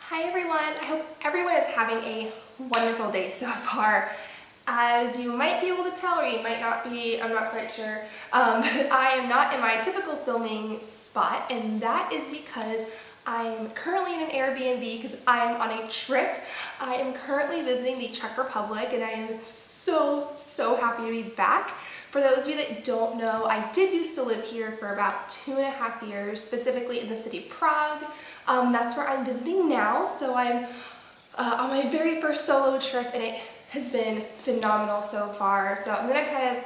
Hi everyone, I hope everyone is having a wonderful day so far. As you might be able to tell, or you might not be, I'm not quite sure, I am not in my typical filming spot, and that is because I am currently in an Airbnb because I am on a trip. I am currently visiting the Czech Republic and I am so happy to be back. For those of you that don't know, I did used to live here for about 2.5 years, specifically in the city of Prague. That's where I'm visiting now, so I'm on my very first solo trip and it has been phenomenal so far. So I'm going to kind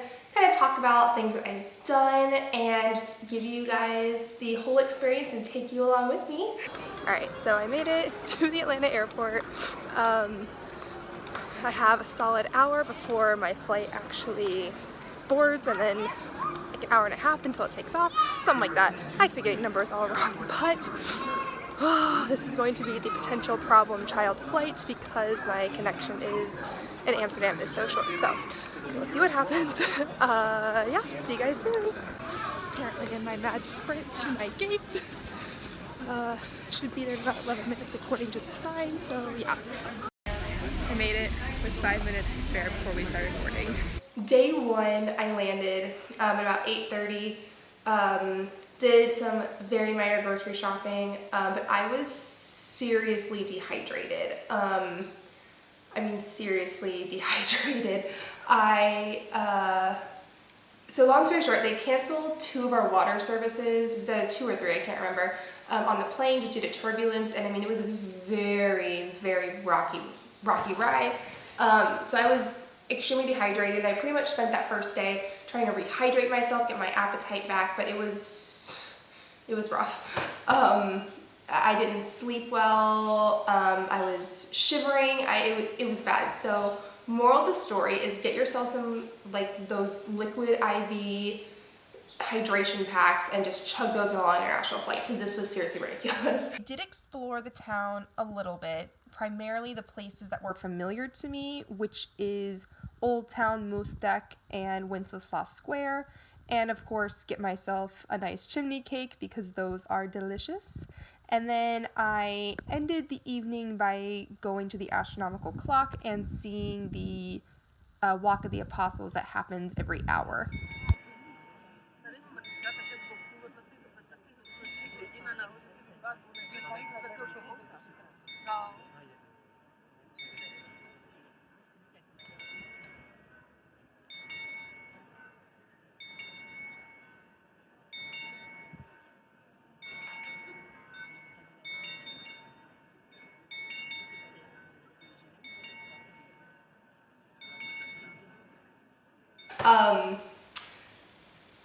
of talk about things that I've done and just give you guys the whole experience and take you along with me. Alright, so I made it to the Atlanta airport. I have a solid hour before my flight actually boards, and then like an hour and a half until it takes off, something like that. I could be getting numbers all wrong, but this is going to be the potential problem child flight because my connection in Amsterdam is so short. So we'll see what happens. Yeah, see you guys soon. Currently in my mad sprint to my gate. Should be there in about 11 minutes according to the sign, so yeah. I made it with 5 minutes to spare before we started boarding. Day one, I landed at about 8:30. Did some very minor grocery shopping, but I was seriously dehydrated. I mean, seriously dehydrated. So long story short, they canceled 2 of our water services. Was that 2 or 3? I can't remember. On the plane just due to turbulence, and I mean, it was a very rocky ride. So I was extremely dehydrated. I pretty much spent that first day trying to rehydrate myself, get my appetite back, but it was rough. I didn't sleep well. I was shivering. It was bad. So moral of the story is get yourself some like those liquid IV hydration packs and just chug those along your international flight because this was seriously ridiculous. I did explore the town a little bit, primarily the places that were familiar to me, which is Old Town Moostek and Wenceslas Square, and of course get myself a nice chimney cake because those are delicious. And then I ended the evening by going to the astronomical clock and seeing the Walk of the Apostles that happens every hour.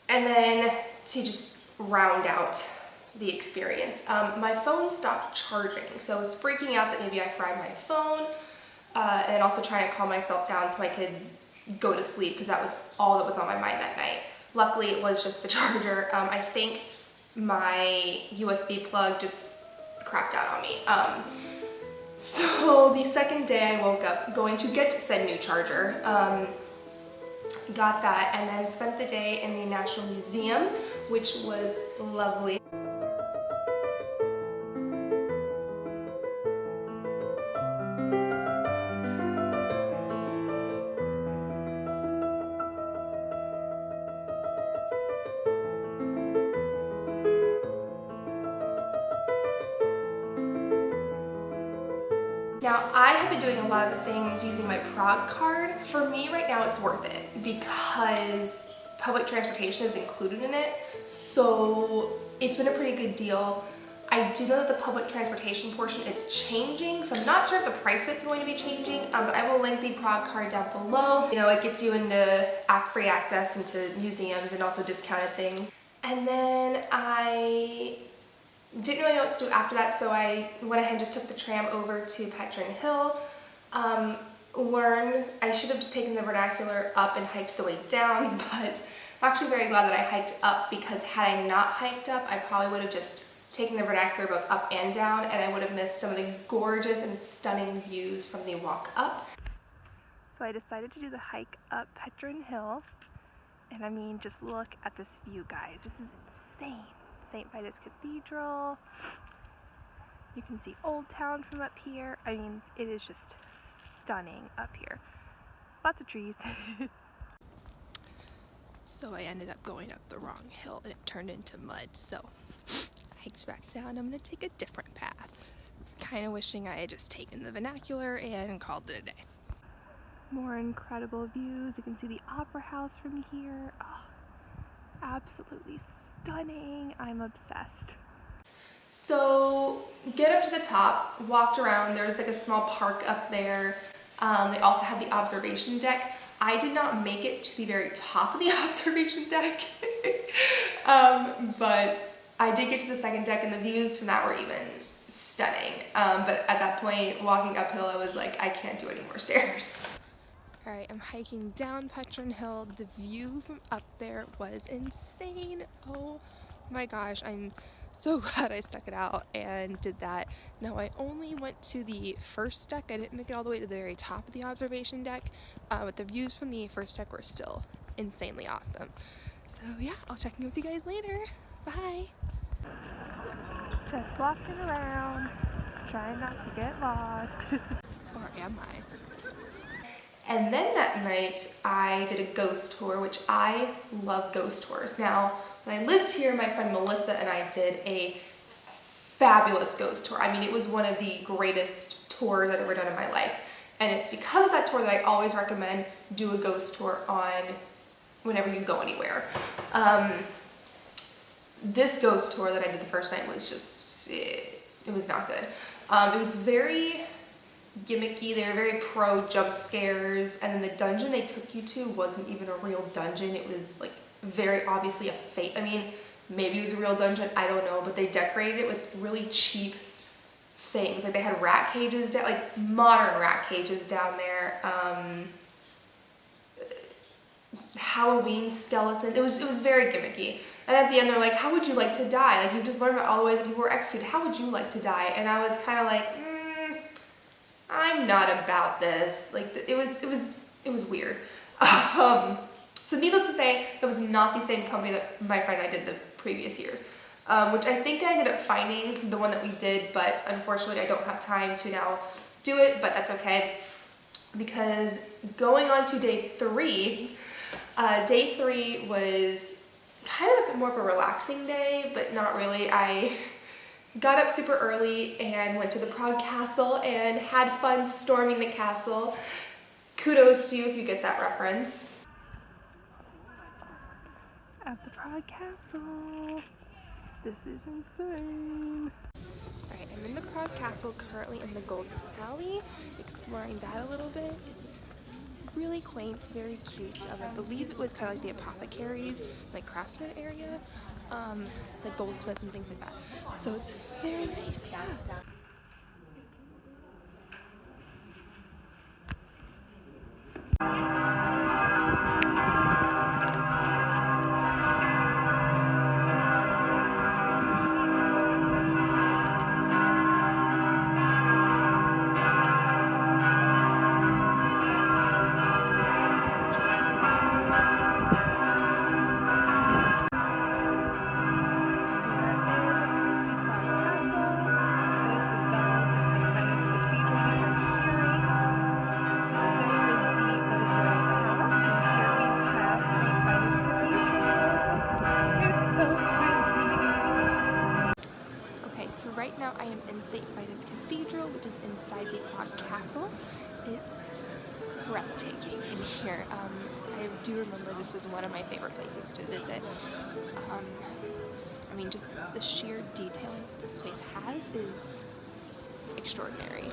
And then to just round out the experience, my phone stopped charging, so I was freaking out that maybe I fried my phone, and also trying to calm myself down so I could go to sleep because that was all that was on my mind that night. Luckily, it was just the charger. I think my USB plug just crapped out on me. So the second day I woke up going to get said new charger. Got that and then spent the day in the National Museum, which was lovely. Now, I have been doing a lot of the things using my Prague card. For me right now, it's worth it because public transportation is included in it, so it's been a pretty good deal. I do know that the public transportation portion is changing, so I'm not sure if the price of it's going to be changing, but I will link the Prague card down below. You know, it gets you into free access into museums and also discounted things. And then I didn't really know what to do after that, so I went ahead and just took the tram over to Petrin Hill. I should have just taken the vernacular up and hiked the way down, but I'm actually very glad that I hiked up because had I not hiked up, I probably would have just taken the vernacular both up and down, and I would have missed some of the gorgeous and stunning views from the walk up. So I decided to do the hike up Petrin Hill, and I mean, just look at this view, guys. This is insane. St. Vitus Cathedral, You can see Old Town from up here. I mean, it is just stunning up here. Lots of trees. So I ended up going up the wrong hill and it turned into mud, so I hiked back down. I'm gonna take a different path. Kind of wishing I had just taken the vernacular and called it a day. More incredible views. You can see the Opera House from here. Oh, absolutely stunning. I'm obsessed. So get up to the top, walked around. There's like a small park up there. They also have the observation deck. I did not make it to the very top of the observation deck, but I did get to the second deck and the views from that were even stunning. But at that point, walking uphill, I was like, I can't do any more stairs. Alright, I'm hiking down Petron Hill. The view from up there was insane. Oh my gosh, I'm so glad I stuck it out and did that. Now I only went to the first deck. I didn't make it all the way to the very top of the observation deck, but the views from the first deck were still insanely awesome. So yeah, I'll check in with you guys later. Bye! Just walking around, trying not to get lost. Or am I? And then that night, I did a ghost tour, which I love ghost tours. Now, when I lived here, my friend Melissa and I did a fabulous ghost tour. I mean, it was one of the greatest tours I've ever done in my life. And it's because of that tour that I always recommend do a ghost tour on whenever you go anywhere. This ghost tour that I did the first night was just, it was not good. It was very gimmicky. They were very pro jump scares, and then the dungeon they took you to wasn't even a real dungeon. It was like very obviously a fake. I mean, maybe it was a real dungeon, I don't know, but they decorated it with really cheap things. Like they had rat cages down, like modern rat cages down there. Halloween skeletons. It was very gimmicky. And at the end they're like, how would you like to die? Like, you've just learned about all the ways that people were executed. How would you like to die? And I was kind of like, I'm not about this. Like, it was weird. So needless to say, that was not the same company that my friend and I did the previous years, which I think I ended up finding the one that we did, but unfortunately I don't have time to now do it, but that's okay, because going on to day three was kind of a bit more of a relaxing day, but not really. I got up super early and went to the Prague castle and had fun storming the castle. Kudos to you if you get that reference. At the Prague Castle. This is insane. Alright, I'm in the Prague castle, currently in the Golden Alley, exploring that a little bit. It's really quaint, very cute. I believe it was kind of like the apothecaries, like craftsman area, like goldsmith and things like that. So it's very nice, yeah. So right now I am in St. Vitus Cathedral, which is inside the Prague Castle. It's breathtaking in here. I do remember this was one of my favorite places to visit. I mean, just the sheer detailing that this place has is extraordinary.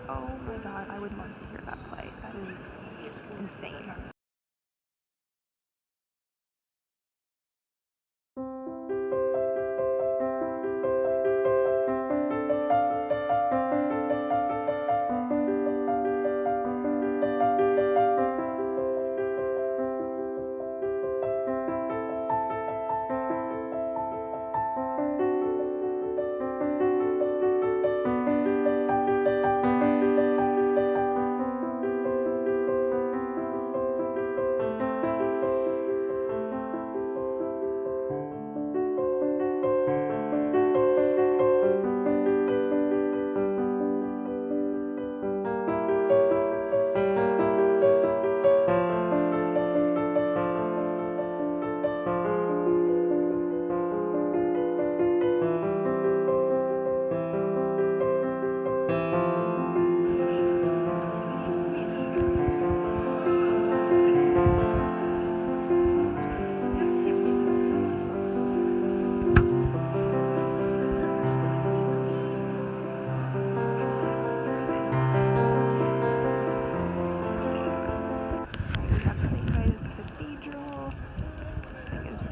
Oh my god, I would love to hear that play. That is insane.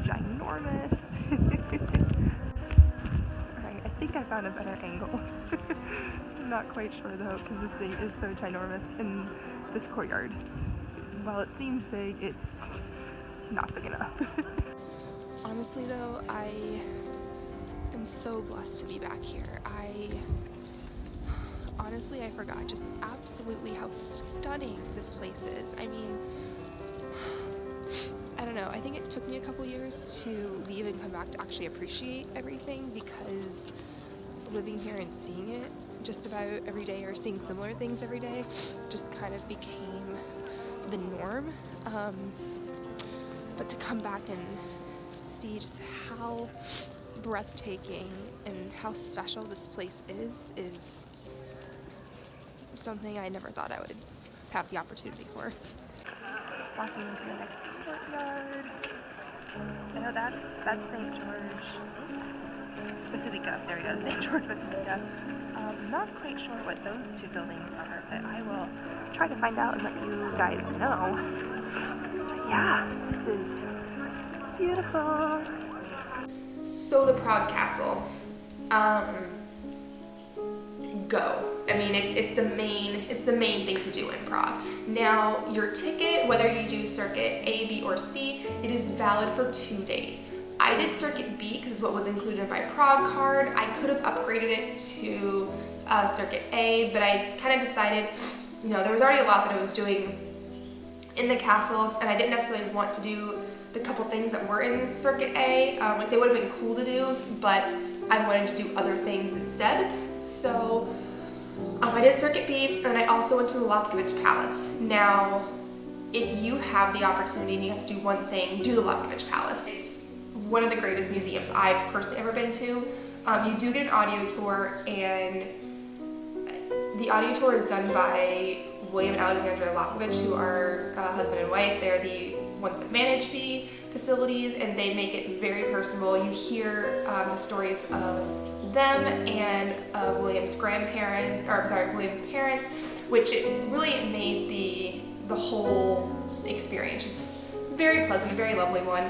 Ginormous. Alright, I think I found a better angle. I'm not quite sure though, because this thing is so ginormous in this courtyard. While it seems big, it's not big enough. Honestly though, I am so blessed to be back here. Honestly, I forgot just absolutely how stunning this place is. I mean, I don't know, I think it took me a couple years to leave and come back to actually appreciate everything, because living here and seeing it just about every day, or seeing similar things every day, just kind of became the norm. But to come back and see just how breathtaking and how special this place is something I never thought I would have the opportunity for. Walking into the next courtyard. I know that's St. George Basilica. There we go, St. George Basilica. Not quite sure what those two buildings are, but I will try to find out and let you guys know. But yeah, this is beautiful. So the Prague Castle, go. I mean, it's the main thing to do in Prague. Now, your ticket, whether you do circuit A, B, or C, it is valid for 2 days. I did circuit B because it's what was included in my Prague card. I could have upgraded it to circuit A, but I kind of decided, you know, there was already a lot that I was doing in the castle, and I didn't necessarily want to do the couple things that were in circuit A. Like, they would have been cool to do, but I wanted to do other things instead. So I did circuit B, and I also went to the Lobkowicz Palace. Now, if you have the opportunity and you have to do one thing, do the Lobkowicz Palace. It's one of the greatest museums I've personally ever been to. You do get an audio tour, and the audio tour is done by William and Alexandra Lobkowicz, who are husband and wife. They're the ones that manage the facilities, and they make it very personal. You hear the stories of them and William's William's parents, which it really made the whole experience just very pleasant, a very lovely one.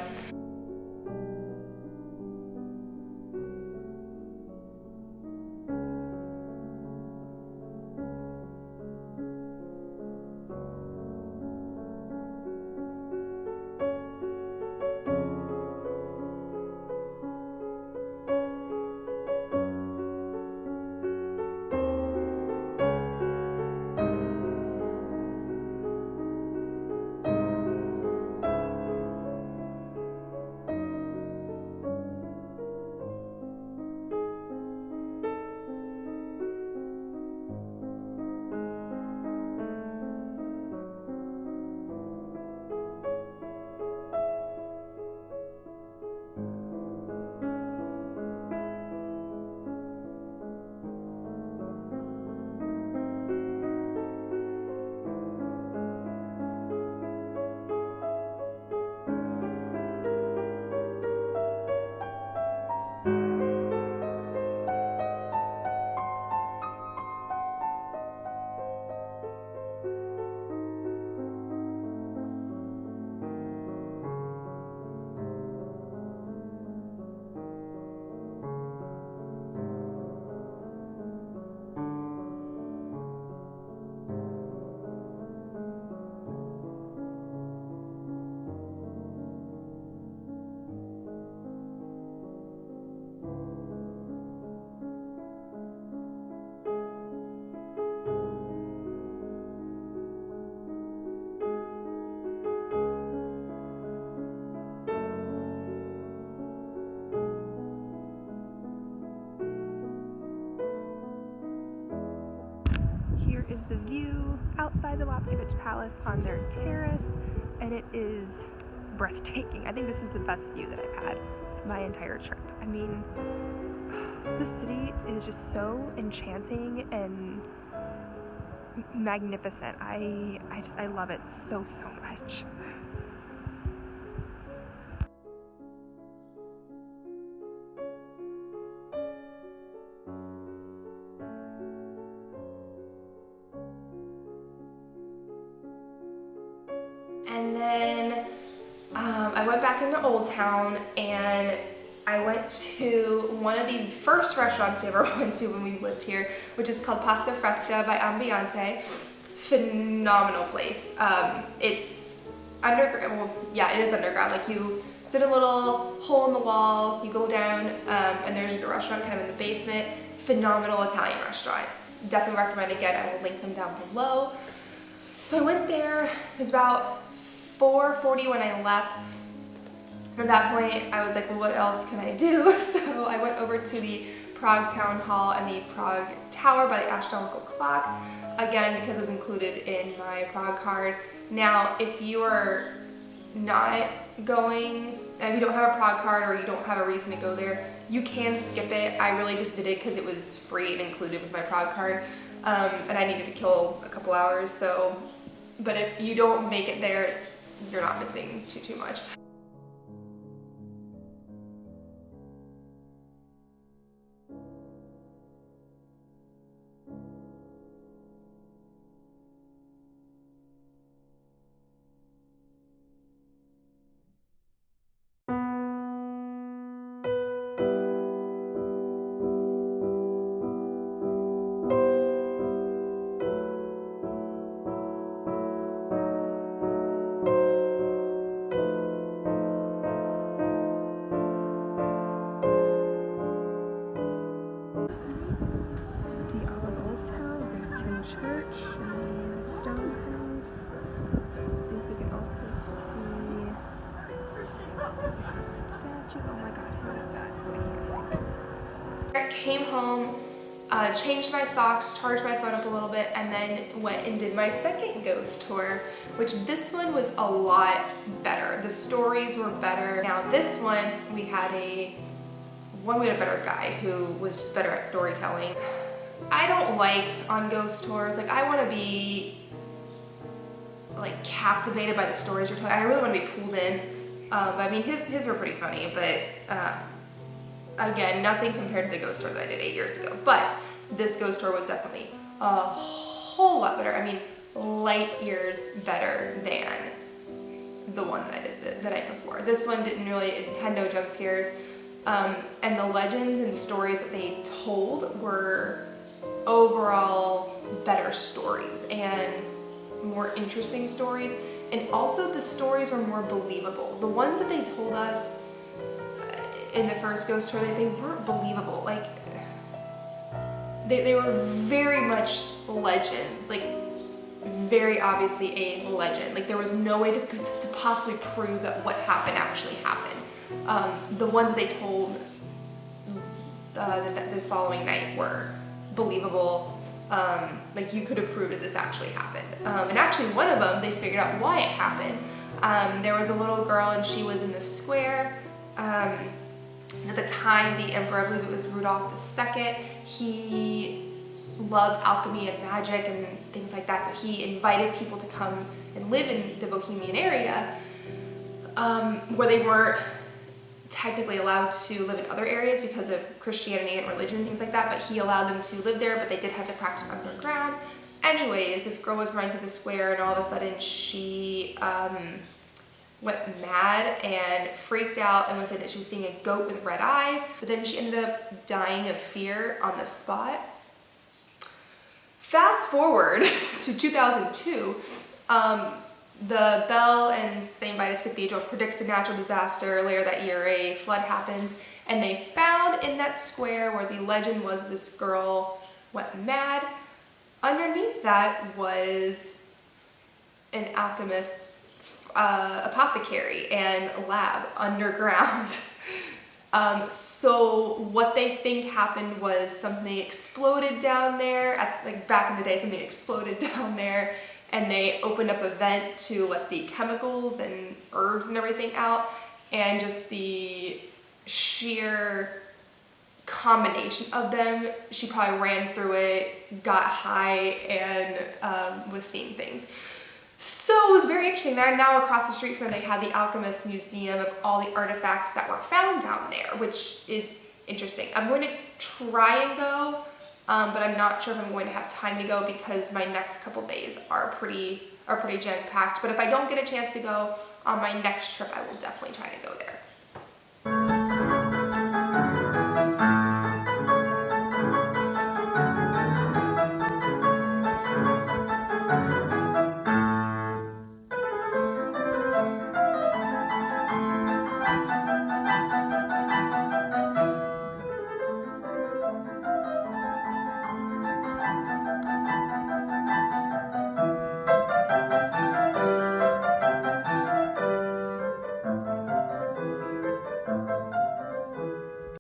here is the view outside the Lapkevich Palace on their terrace, and it is breathtaking. I think this is the best view that I've had my entire trip. I mean, the city is just so enchanting and magnificent. I love it so much. And then I went back into Old Town and I went to one of the first restaurants we ever went to when we lived here, which is called Pasta Fresca by Ambiente. Phenomenal place. It's underground. Well, yeah, it is underground. Like it's in a little hole in the wall. You go down, and there's just a restaurant kind of in the basement. Phenomenal Italian restaurant. Definitely recommend. Again, I will link them down below. So I went there. It was about 4:40 when I left. At that point, I was like, well, what else can I do? So I went over to the Prague Town Hall and the Prague Tower by the astronomical clock, again, because it was included in my Prague card. Now, if you are not going, if you don't have a Prague card or you don't have a reason to go there, you can skip it. I really just did it because it was free and included with my Prague card, and I needed to kill a couple hours, so, but if you don't make it there, you're not missing too much. Church and the stone house. I think we can also see a statue. Oh my god, who is that? I came home, changed my socks, charged my phone up a little bit, and then went and did my second ghost tour, which this one was a lot better. The stories were better. Now this one, we had a better guide who was just better at storytelling. I don't like on ghost tours, like I want to be like captivated by the stories you're telling. I really want to be pulled in. I mean, his were pretty funny, but again, nothing compared to the ghost tour that I did 8 years ago. But this ghost tour was definitely a whole lot better. I mean, light years better than the one that I did the night before. This one it had no jump scares, and the legends and stories that they told were overall better stories and more interesting stories, and also the stories were more believable. The ones that they told us in the first ghost tour, they weren't believable. Like they were very much legends, like very obviously a legend. Like there was no way to possibly prove that what happened actually happened. The ones that they told the following night were believable. Like you could have proved that this actually happened. And actually one of them, they figured out why it happened. There was a little girl and she was in the square. At the time, the emperor, I believe it was Rudolph II, he loved alchemy and magic and things like that. So he invited people to come and live in the Bohemian area, where they weren't technically allowed to live in other areas because of Christianity and religion and things like that, but he allowed them to live there, but they did have to practice underground. Anyways, this girl was running through the square and all of a sudden she went mad and freaked out and was saying that she was seeing a goat with red eyes, but then she ended up dying of fear on the spot. Fast forward to 2002, the Bell and St. Vitus Cathedral predicts a natural disaster. Later that year, a flood happens, and they found in that square where the legend was this girl went mad, underneath that was an alchemist's apothecary and lab underground. So what they think happened was something exploded down there, like back in the day, something exploded down there, and they opened up a vent to let the chemicals and herbs and everything out, and just the sheer combination of them, she probably ran through it, got high, and was seeing things. So it was very interesting. Now across the street from them, they have the Alchemist Museum of all the artifacts that were found down there, which is interesting. I'm going to try and go, but I'm not sure if I'm going to have time to go because my next couple days are pretty jam-packed. But if I don't get a chance to go on my next trip, I will definitely try to go there.